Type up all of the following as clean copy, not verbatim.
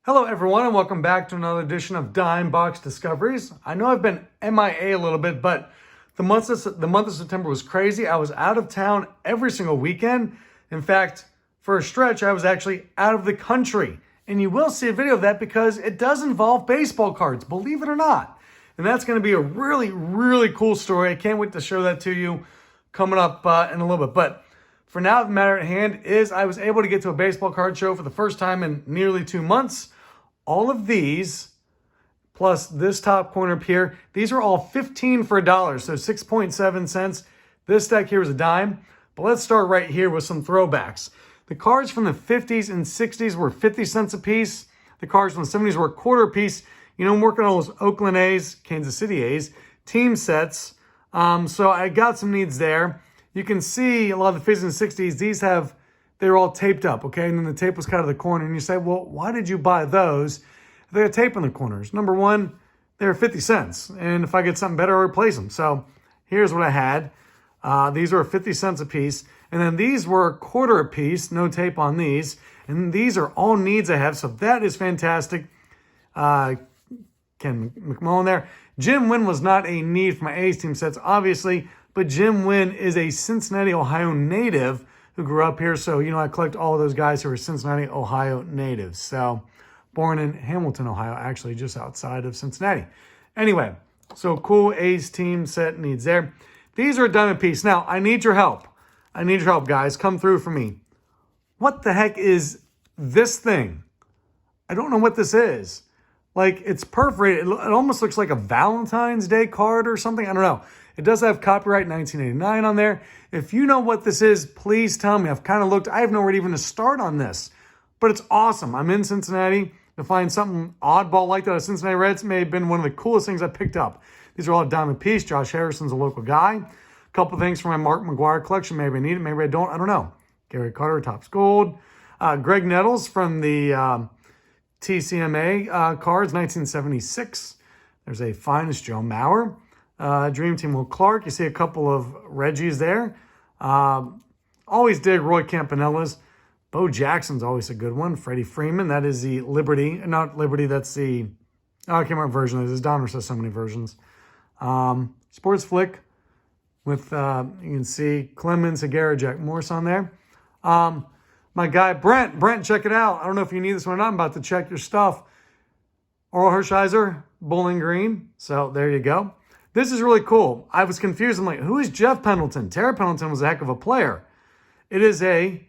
Hello everyone and welcome back to another edition of Dime Box Discoveries. I know I've been MIA a little bit, but the month of September was crazy. I was out of town every single weekend. In fact, for a stretch, I was actually out of the country. And you will see a video of that because it does involve baseball cards, believe it or not. And that's going to be a really, really cool story. I can't wait to show that to you coming up in a little bit. But for now, the matter at hand is I was able to get to a baseball card show for the first time in nearly 2 months. All of these, plus this top corner up here, these are all 15 for $1, so 6.7 cents. This stack here is a dime. But let's start right here with some throwbacks. The cards from the 50s and 60s were 50 cents a piece. The cards from the 70s were a quarter a piece. You know, I'm working on those Oakland A's, Kansas City A's, team sets. So I got some needs there. You can see a lot of the 50s and 60s, they were all taped up, okay? And then the tape was cut out of the corner. And you say, well, why did you buy those? They had tape in the corners. Number one, they were 50 cents. And if I get something better, I'll replace them. So here's what I had. These were 50 cents a piece. And then these were a quarter a piece. No tape on these. And these are all needs I have. So that is fantastic. Ken McMullen there. Jim Wynn was not a need for my A's team sets, obviously. But Jim Wynn is a Cincinnati, Ohio native who grew up here. So, you know, I collect all of those guys who are Cincinnati, Ohio natives. So, born in Hamilton, Ohio, actually just outside of Cincinnati. Anyway, so cool A's team set needs there. These are a dime a piece. Now, I need your help. I need your help, guys. Come through for me. What the heck is this thing? I don't know what this is. Like, it's perforated. It almost looks like a Valentine's Day card or something. I don't know. It does have copyright 1989 on there. If you know what this is, please tell me. I've kind of looked. I have nowhere even to start on this. But it's awesome. I'm in Cincinnati. To find something oddball like that at Cincinnati Reds may have been one of the coolest things I picked up. These are all a dime a piece. Josh Harrison's a local guy. A couple things from my Mark McGwire collection. Maybe I need it. Maybe I don't. I don't know. Gary Carter, Topps Gold. Greg Nettles from the TCMA cards, 1976. There's a Finest Joe Mauer. Dream Team Will Clark. You see a couple of Reggies there. Always dig Roy Campanella's. Bo Jackson's always a good one. Freddie Freeman. That is the Liberty. Not Liberty. That's the... Oh, I can't remember what version it is. Donner says so many versions. Sports Flick with, you can see Clemens, Higuera, Jack Morris on there. My guy, Brent. Brent, check it out. I don't know if you need this one or not. I'm about to check your stuff. Oral Hershiser, Bowling Green. So there you go. This is really cool. I was confused. I'm like, who is Jeff Pendleton? Terry Pendleton was a heck of a player. It is a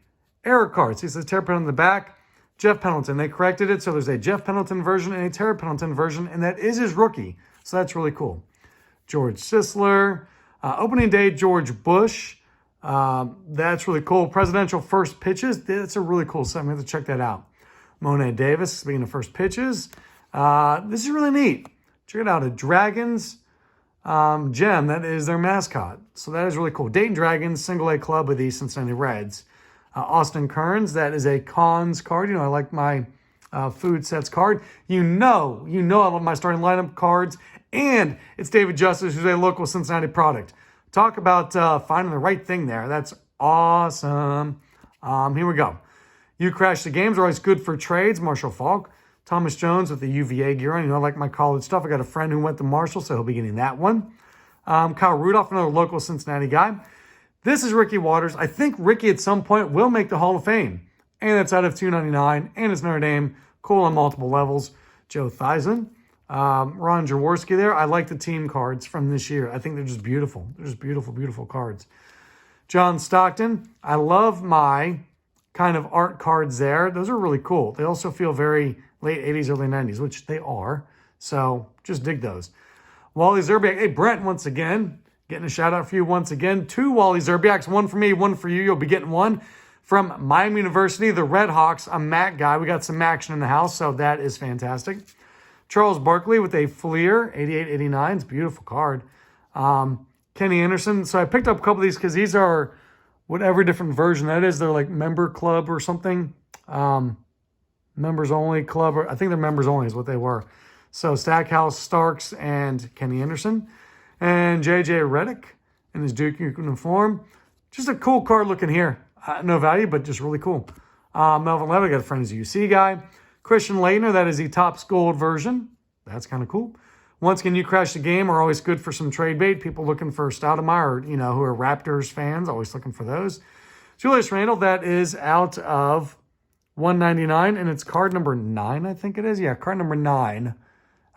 error card. See, it says Terry Pendleton in the back. Jeff Pendleton. They corrected it. So there's a Jeff Pendleton version and a Terry Pendleton version. And that is his rookie. So that's really cool. George Sisler. Opening day, George Bush. That's really cool. Presidential first pitches. That's a really cool set. I'm going to have to check that out. Monet Davis, speaking of first pitches. This is really neat. Check it out. A Dragons gem. That is their mascot. So that is really cool. Dayton Dragons, single A club with the Cincinnati Reds. Austin Kearns. That is a Cons card. You know, I like my food sets card. You know I love my starting lineup cards. And it's David Justice, who's a local Cincinnati product. Talk about finding the right thing there. That's awesome. Here we go. You Crash the Games are always good for trades. Marshall Falk. Thomas Jones with the UVA gear on. You know, I like my college stuff. I got a friend who went to Marshall, so he'll be getting that one. Kyle Rudolph, another local Cincinnati guy. This is Ricky Waters. I think Ricky at some point will make the Hall of Fame. And it's out of $2.99. And it's Notre Dame. Cool on multiple levels. Joe Theisen. Ron Jaworski there. I like the team cards from this year. I think they're just beautiful. They're just beautiful, beautiful cards. John Stockton. I love my kind of art cards there. Those are really cool. They also feel very late 80s, early 90s, which they are. So just dig those. Wally Zerbiak. Hey, Brent, once again. Getting a shout out for you once again. 2 Wally Zerbiaks. 1 for me, 1 for you. You'll be getting 1 from Miami University, the Red Hawks. A Mac guy. We got some action in the house, so that is fantastic. Charles Barkley with a Fleer, 88-89. It's a beautiful card. Kenny Anderson. So I picked up a couple of these because these are whatever different version that is. They're like member club or something. Members only club. I think they're members only is what they were. So Stackhouse, Starks, and Kenny Anderson. And J.J. Redick in his Duke uniform. Just a cool card looking here. No value, but just really cool. Melvin Levitt, got a friend who's a UC guy. Christian Laettner, that is the Topps Gold version. That's kind of cool. Once again, you crash the game are always good for some trade bait. People looking for Stoudemire, or, who are Raptors fans, always looking for those. Julius Randle, that is out of 199, and it's card number 9, I think it is. Yeah, card number 9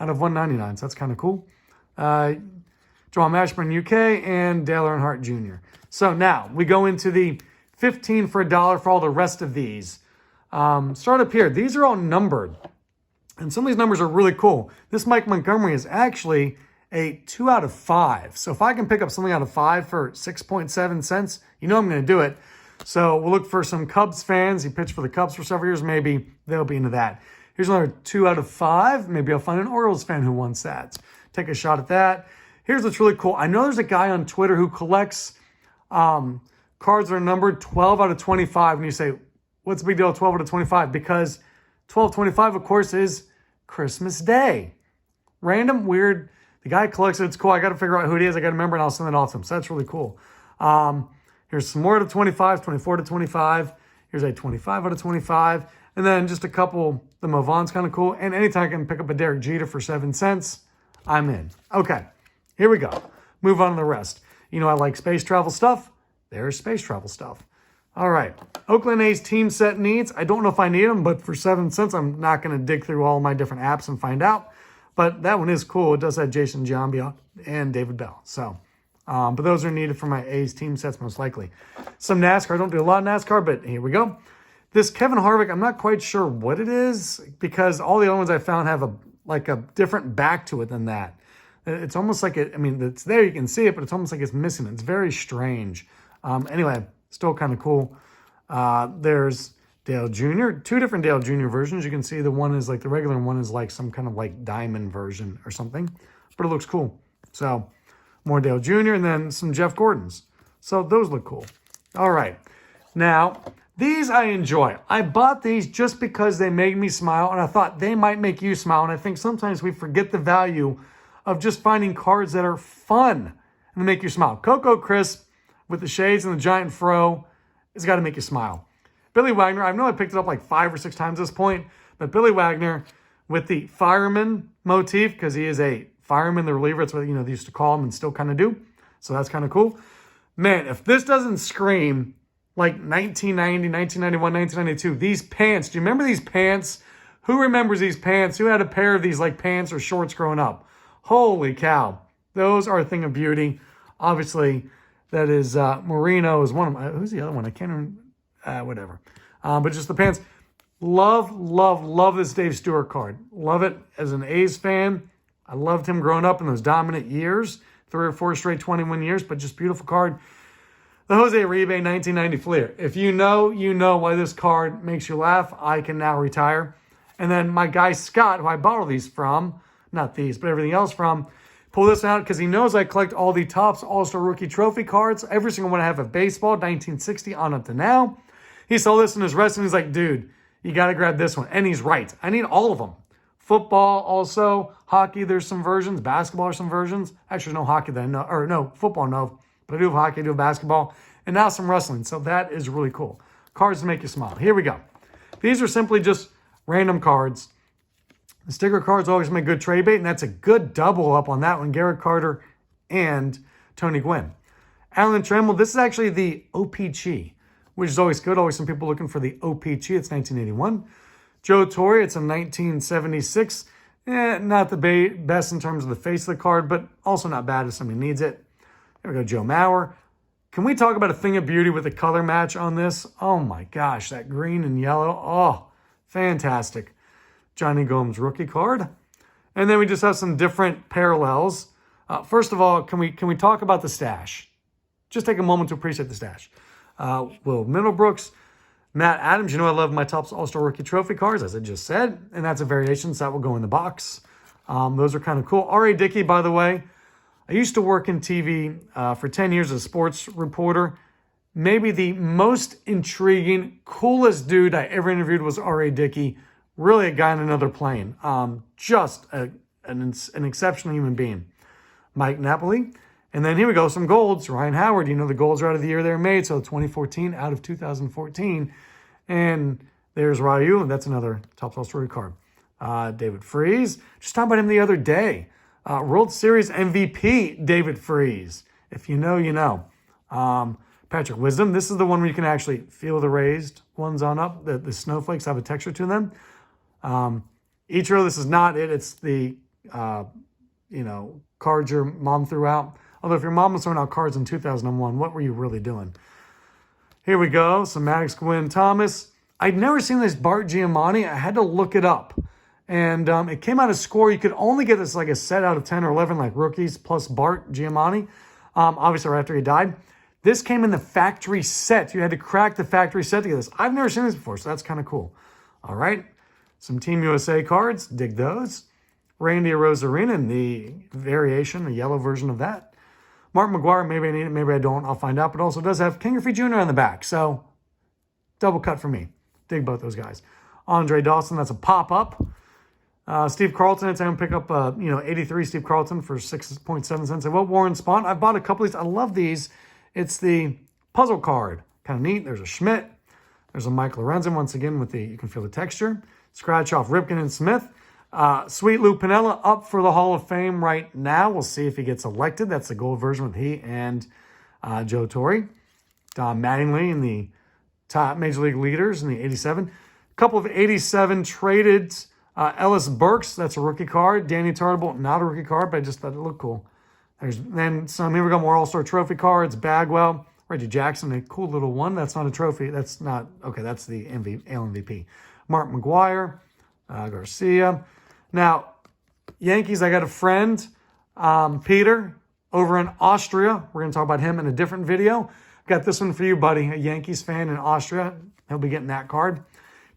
out of 199, so that's kind of cool. Joel Mashburn, UK, and Dale Earnhardt Jr. So now we go into the 15 for $1 for all the rest of these. Start up here. These are all numbered, and some of these numbers are really cool. This Mike Montgomery is actually a 2 out of 5. So if I can pick up something out of 5 for 6.7 cents, I'm going to do it. So we'll look for some Cubs fans. He pitched for the Cubs for several years. Maybe they'll be into that. Here's another 2 out of 5. Maybe I'll find an Orioles fan who wants that. Take a shot at that. Here's what's really cool. I know there's a guy on Twitter who collects cards that are numbered 12 out of 25. And you say, what's the big deal, 12 out of 25? Because 12/25, of course, is Christmas Day. Random, weird. The guy collects it. It's cool. I got to figure out who it is. I got to remember, and I'll send it off to him. So that's really cool. Here's some more out of 25, 24 to 25. Here's a 25 out of 25. And then just a couple, the Movan's kind of cool. And anytime I can pick up a Derek Jeter for 7 cents, I'm in. Okay, here we go. Move on to the rest. I like space travel stuff. There's space travel stuff. All right, Oakland A's team set needs. I don't know if I need them, but for 7 cents, I'm not going to dig through all my different apps and find out. But that one is cool. It does have Jason Giambi and David Bell. So, but those are needed for my A's team sets most likely. Some NASCAR. I don't do a lot of NASCAR, but here we go. This Kevin Harvick, I'm not quite sure what it is because all the other ones I found have a different back to it than that. It's almost like it's there, you can see it, but it's almost like it's missing. It's very strange. Anyway, still kind of cool. There's Dale Jr., 2 different Dale Jr. versions. You can see the one is like the regular and one is like some kind of like diamond version or something, but it looks cool. So more Dale Jr. and then some Jeff Gordons. So those look cool. All right. Now, these I enjoy. I bought these just because they made me smile, and I thought they might make you smile. And I think sometimes we forget the value of just finding cards that are fun and make you smile. Coco Crisp with the shades and the giant fro has got to make you smile. Billy Wagner, I know I picked it up like 5 or 6 times at this point, but Billy Wagner with the fireman motif, because he is a fireman, the reliever. That's what they used to call him and still kind of do. So that's kind of cool. Man, if this doesn't scream like 1990, 1991, 1992, these pants, do you remember these pants? Who remembers these pants? Who had a pair of these like pants or shorts growing up? Holy cow. Those are a thing of beauty. Obviously, that is Marino is one of my, who's the other one? I can't remember, whatever. But just the pants. Love this Dave Stewart card. Love it as an A's fan. I loved him growing up in those dominant years, 3 or 4 straight 21 years, but just beautiful card. The Jose Uribe 1990 Fleer. If you know why this card makes you laugh, I can now retire. And then my guy Scott, who I bought all these from, not these, but everything else from, pull this out because he knows I collect all the Topps All-Star Rookie Trophy cards. Every single one I have of baseball, 1960 on up to now. He saw this in his wrestling. He's like, dude, you got to grab this one. And he's right. I need all of them. Football also. Hockey, there's some versions. Basketball, there's some versions. Actually, there's no hockey that I know. Or no, football, no. But I do have hockey, I do have basketball. And now some wrestling. So that is really cool. Cards to make you smile. Here we go. These are simply just random cards. The sticker cards always make good trade bait, and that's a good double up on that one. Garrett Carter and Tony Gwynn. Alan Trammell, this is actually the OPG, which is always good. Always some people looking for the OPG. It's 1981. Joe Torre, it's a 1976. Not the best in terms of the face of the card, but also not bad if somebody needs it. There we go, Joe Mauer. Can we talk about a thing of beauty with the color match on this? Oh my gosh, that green and yellow. Oh, fantastic. Johnny Gomes rookie card. And then we just have some different parallels. First of all, can we talk about the stash? Just take a moment to appreciate the stash. Will Middlebrooks, Matt Adams. I love my Topps All-Star Rookie Trophy cards, as I just said. And that's a variation, so that will go in the box. Those are kind of cool. R.A. Dickey, by the way. I used to work in TV for 10 years as a sports reporter. Maybe the most intriguing, coolest dude I ever interviewed was R.A. Dickey. Really a guy on another plane. Just an exceptional human being. Mike Napoli. And then here we go, some golds. Ryan Howard, the golds are out of the year they were made, so 2014 out of 2014. And There's Ryu. That's another Topps Story card. David Freese. Just talking about him the other day. World Series MVP, David Freese. If you know, you know. Patrick Wisdom. This is the one where you can actually feel the raised ones on up. The snowflakes have a texture to them. Ichiro, this is not it. It's the, cards your mom threw out. Although if your mom was throwing out cards in 2001, what were you really doing? Here we go. Some Maddox, Gwynn, Thomas. I'd never seen this Bart Giamatti. I had to look it up. And it came out as score. You could only get this like a set out of 10 or 11, like rookies plus Bart Giamatti. Obviously, right after he died. This came in the factory set. You had to crack the factory set to get this. I've never seen this before, so that's kind of cool. All right. Some Team USA cards. Dig those. Randy Arozarena in the variation, the yellow version of that. Mark McGwire, maybe I need it, maybe I don't. I'll find out. But also does have King Griffey Jr. on the back. So double cut for me. Dig both those guys. Andre Dawson, that's a pop-up. Steve Carlton, it's going to pick up, 83 Steve Carlton for 6.7 cents. Well, Warren Spahn, I bought a couple of these. I love these. It's the puzzle card. Kind of neat. There's a Schmidt. There's a Mike Lorenzen, once again, with you can feel the texture. Scratch off Ripken and Smith. Sweet Lou Piniella up for the Hall of Fame right now. We'll see if he gets elected. That's the gold version with he and Joe Torre. Don Mattingly in the top Major League leaders in the 87. A couple of 87 traded. Ellis Burks, that's a rookie card. Danny Tartable, not a rookie card, but I just thought it looked cool. Then some, here we go, more All-Star Trophy cards. Bagwell, Reggie Jackson, a cool little one. That's not a trophy. That's not, okay, that's the AL MVP. Mark McGwire, Garcia. Now, Yankees, I got a friend, Peter, over in Austria. We're going to talk about him in a different video. Got this one for you, buddy, a Yankees fan in Austria. He'll be getting that card.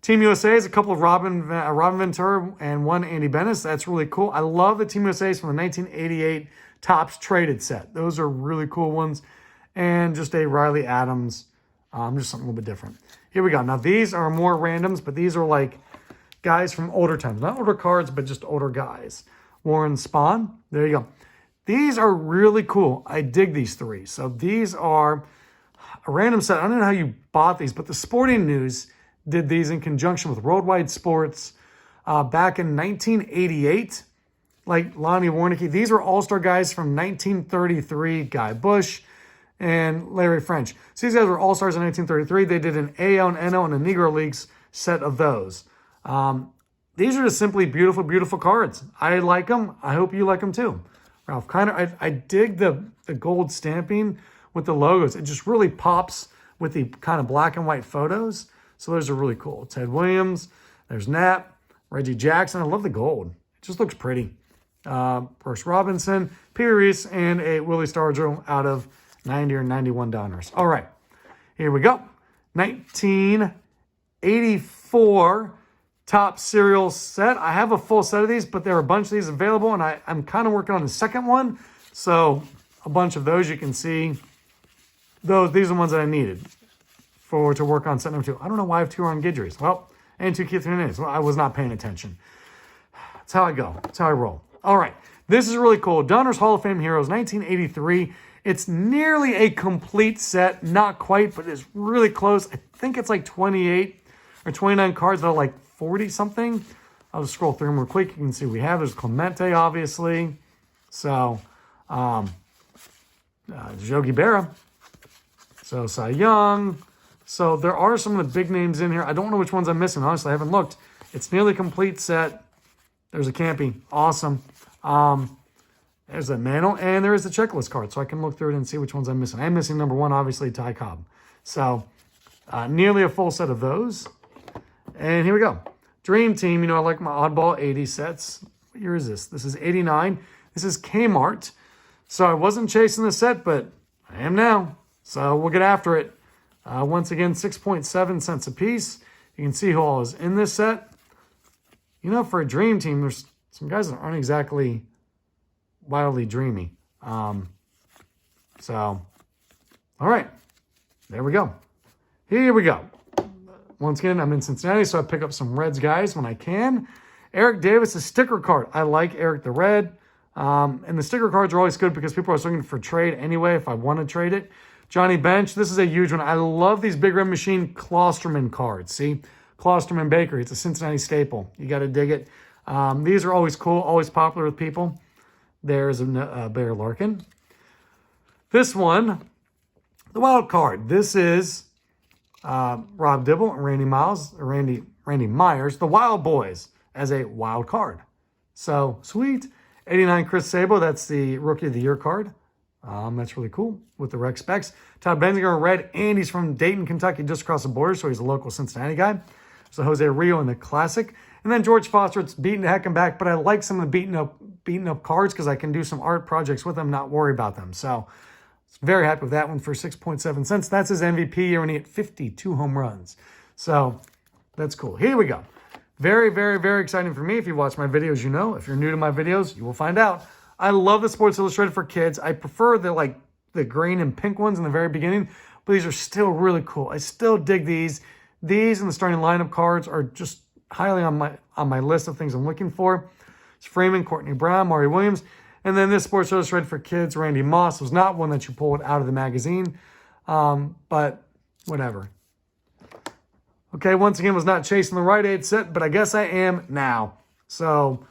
Team USA is a couple of Robin Ventura and one Andy Bennis. That's really cool. I love the Team USA's from the 1988 Topps traded set. Those are really cool ones. And just a Riley Adams, just something a little bit different. Here we go. Now, these are more randoms, but these are like guys from older times. Not older cards, but just older guys. Warren Spahn. There you go. These are really cool. I dig these three. So these are a random set. I don't know how you bought these, but the Sporting News did these in conjunction with Worldwide Sports back in 1988. Like Lonnie Warnicki. These were all-star guys from 1933. Guy Bush and Larry French. So these guys were all-stars in 1933. They did an AL and NL and a Negro Leagues set of those. These are just simply beautiful, beautiful cards. I like them. I hope you like them too. Ralph Kiner. I dig the gold stamping with the logos. It just really pops with the kind of black and white photos. So those are really cool. Ted Williams. There's Nat. Reggie Jackson. I love the gold. It just looks pretty. Bruce Robinson, Peter Reese, and a Willie Stargell out of 90 or 91 Donners. All right, here we go. 1984 Topps Serial set. I have a full set of these, but there are a bunch of these available, and I'm kind of working on the second one. So a bunch of those you can see. These are the ones that I needed to work on set number 2. I don't know why I have 2 Ron Guidry's. Well, and 2 Keith Hernandez. Well, I was not paying attention. That's how I go. That's how I roll. All right. This is really cool. Donner's Hall of Fame Heroes, 1983. It's nearly a complete set. Not quite, but it's really close. I think it's like 28 or 29 cards that are like 40-something. I'll just scroll through them real quick. You can see we have. There's Clemente, obviously. So, Yogi Berra. So, Cy Young. So, there are some of the big names in here. I don't know which ones I'm missing. Honestly, I haven't looked. It's nearly a complete set. There's a Campy. Awesome. There's a Mantle, and there is the checklist card, so I can look through it and see which ones I'm missing. I'm missing number 1, obviously, Ty Cobb. So, nearly a full set of those. And here we go. Dream Team. I like my oddball 80 sets. What year is this? This is 89. This is Kmart. So, I wasn't chasing the set, but I am now. So, we'll get after it. Once again, 6.7 cents a piece. You can see who all is in this set. For a dream team, there's some guys that aren't exactly wildly dreamy. All right. There we go. Here we go. Once again, I'm in Cincinnati, so I pick up some Reds guys when I can. Eric Davis, a sticker card. I like Eric the Red. And the sticker cards are always good because people are looking for trade anyway if I want to trade it. Johnny Bench, this is a huge one. I love these Big Red Machine Klosterman cards. See? Klosterman Bakery. It's a Cincinnati staple. You got to dig it. These are always cool, always popular with people. There's a Bear Larkin. This one, the wild card. This is Rob Dibble and Randy Myers, the Wild Boys, as a wild card. So sweet. 89 Chris Sabo, that's the Rookie of the Year card. That's really cool with the rec specs. Todd Benzinger, red, and he's from Dayton, Kentucky, just across the border, so he's a local Cincinnati guy. So Jose Rio in the classic. And then George Foster, it's beaten to heck and back, but I like some of the beaten up cards because I can do some art projects with them, not worry about them. So very happy with that one for 6.7 cents. That's his MVP year when he hit 52 home runs. So that's cool. Here we go. Very, very, very exciting for me. If you watch my videos, you know. If you're new to my videos, you will find out. I love the Sports Illustrated for kids. I prefer the green and pink ones in the very beginning, but these are still really cool. I still dig these. These and the starting lineup cards are just highly on my list of things I'm looking for. It's Freeman, Courtney Brown, Maury Williams. And then this Sports Illustrated for kids, Randy Moss, was not one that you pulled out of the magazine, but whatever. Okay, once again, was not chasing the Rite Aid set, but I guess I am now. So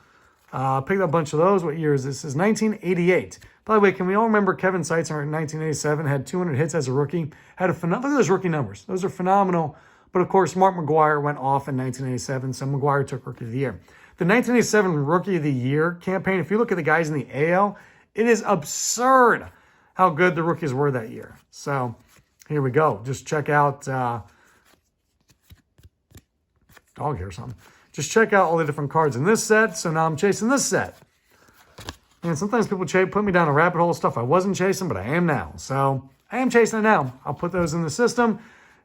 picked up a bunch of those. What year is this? This is 1988. By the way, can we all remember Kevin Seitzer in 1987, had 200 hits as a rookie, had look at those rookie numbers. Those are phenomenal. But of course, Mark McGwire went off in 1987, so McGwire took Rookie of the Year. The 1987 Rookie of the Year campaign, if you look at the guys in the AL, it is absurd how good the rookies were that year. So here we go. Just check out... dog hair or something. Just check out all the different cards in this set. So now I'm chasing this set. And sometimes people put me down a rabbit hole of stuff I wasn't chasing, but I am now. So I am chasing it now. I'll put those in the system,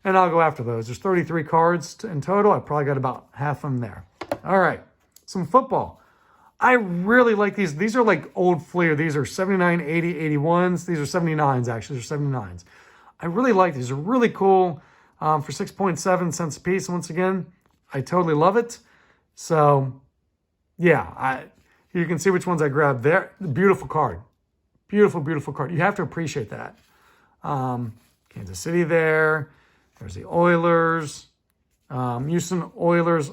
and I'll go after those. There's 33 cards in total. I probably got about half of them there. All right, some football. I really like these. These are like old Fleer. These are 79, 80, 81s. These are 79s, actually. They're 79s. I really like these. They're really cool for 6.7 cents a piece. Once again, I totally love it. So, yeah, you can see which ones I grabbed there. Beautiful card. Beautiful, beautiful card. You have to appreciate that. Kansas City there. There's the Oilers. Houston Oilers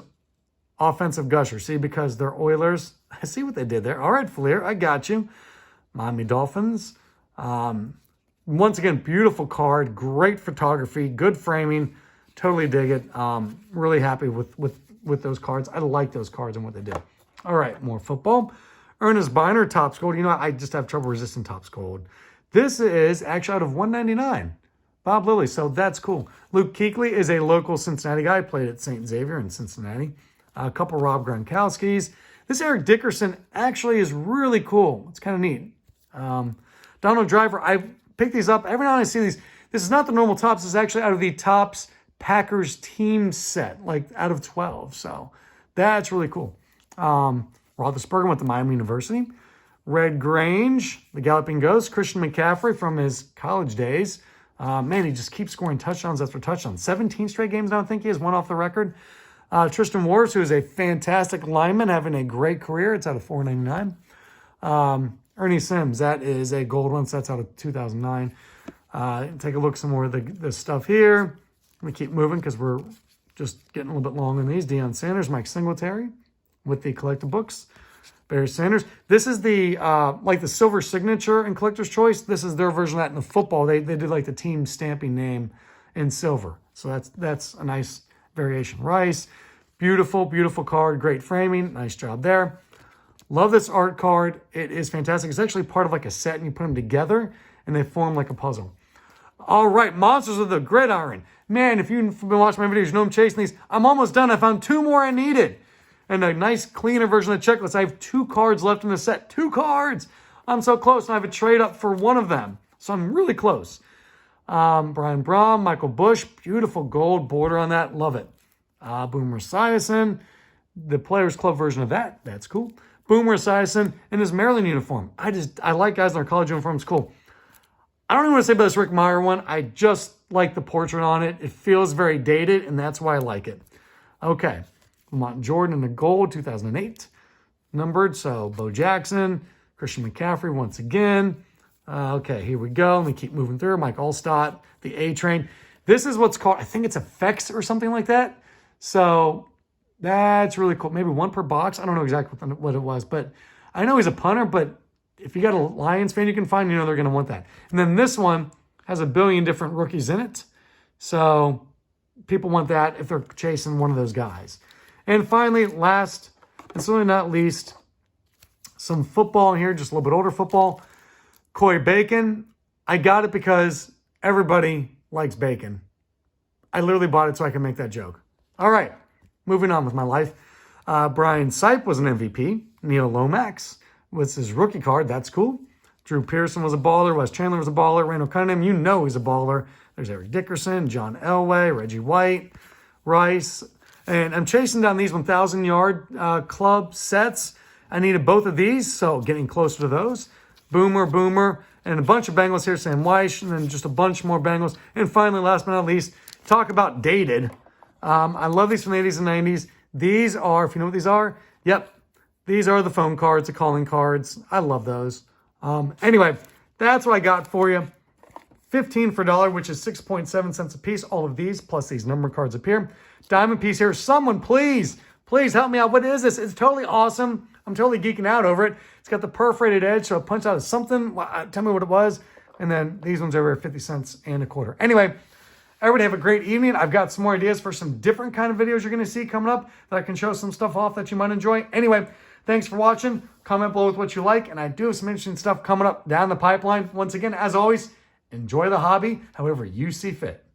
offensive gusher. See, because they're Oilers. I see what they did there. All right, Fleer, I got you. Miami Dolphins. Once again, beautiful card. Great photography. Good framing. Totally dig it. Really happy with those cards. I like those cards and what they did. All right, more football. Ernest Biner, Topps Gold. You know, I just have trouble resisting Topps Gold. This is actually out of 199. Bob Lilly, so that's cool. Luke Kuechly is a local Cincinnati guy. Played at St. Xavier in Cincinnati. A couple Rob Gronkowskis. This Eric Dickerson actually is really cool. It's kind of neat. Donald Driver, I pick these up. Every now and then I see these. This is not the normal Topps. This is actually out of the Topps Packers team set, like out of 12. So that's really cool. Roethlisberger went to Miami University. Red Grange, the Galloping Ghost. Christian McCaffrey from his college days. Man, he just keeps scoring touchdowns after touchdowns. 17 straight games now, I think he has one off the record. Tristan Wirfs, who is a fantastic lineman, having a great career. It's out of $4.99. Ernie Sims, that is a gold one. So that's out of 2009. Take a look some more of the stuff here. We keep moving because we're just getting a little bit long on these. Deion Sanders, Mike Singletary with the collector books. Barry Sanders. This is the like the silver signature in Collector's Choice. This is their version of that in the football. They did like the team stamping name in silver. So that's a nice variation. Rice, beautiful, beautiful card. Great framing. Nice job there. Love this art card. It is fantastic. It's actually part of like a set, and you put them together, and they form like a puzzle. All right, Monsters of the Gridiron. Man, if you've been watching my videos, you know I'm chasing these. I'm almost done. I found 2 more I needed. And a nice, cleaner version of the checklist. I have 2 cards left in the set. 2 cards! I'm so close, and I have a trade up for one of them. So I'm really close. Brian Braum, Michael Bush. Beautiful gold border on that. Love it. Boomer Esiason. The Players Club version of that. That's cool. Boomer Esiason in his Maryland uniform. I like guys in their college uniforms. Cool. I don't even want to say about this Rick Meyer one. I just like the portrait on it. It feels very dated, and that's why I like it. Okay. Lamont Jordan in the gold, 2008. Numbered, so Bo Jackson, Christian McCaffrey once again. Okay, here we go. Let me keep moving through. Mike Allstott, the A-Train. This is what's called, I think it's effects or something like that. So that's really cool. Maybe one per box. I don't know exactly what it was, but I know he's a punter, but if you got a Lions fan you can find, they're going to want that. And then this one has a billion different rookies in it. So people want that if they're chasing one of those guys. And finally, last and certainly not least, some football here, just a little bit older football. Corey Bacon. I got it because everybody likes bacon. I literally bought it so I can make that joke. All right, moving on with my life. Brian Sipe was an MVP. Neil Lomax was his rookie card. That's cool. Drew Pearson was a baller. Wes Chandler was a baller. Randall Cunningham, he's a baller. There's Eric Dickerson, John Elway, Reggie White, Rice. And I'm chasing down these 1,000-yard club sets. I needed both of these, so getting closer to those. Boomer, and a bunch of Bengals here, Sam Weish, and then just a bunch more Bengals. And finally, last but not least, talk about dated. I love these from the 80s and 90s. These are, if you know what these are, yep, these are the phone cards, the calling cards. I love those. Anyway, that's what I got for you. 15 for $1, which is 6.7 cents a piece. All of these, plus these number cards up here. Diamond piece here. Someone, please help me out. What is this? It's totally awesome. I'm totally geeking out over it. It's got the perforated edge, so it punch out as something. Tell me what it was. And then these ones over here, 50 cents and a quarter. Anyway, everybody have a great evening. I've got some more ideas for some different kind of videos you're going to see coming up that I can show some stuff off that you might enjoy. Anyway, thanks for watching. Comment below with what you like. And I do have some interesting stuff coming up down the pipeline. Once again, as always, enjoy the hobby however you see fit.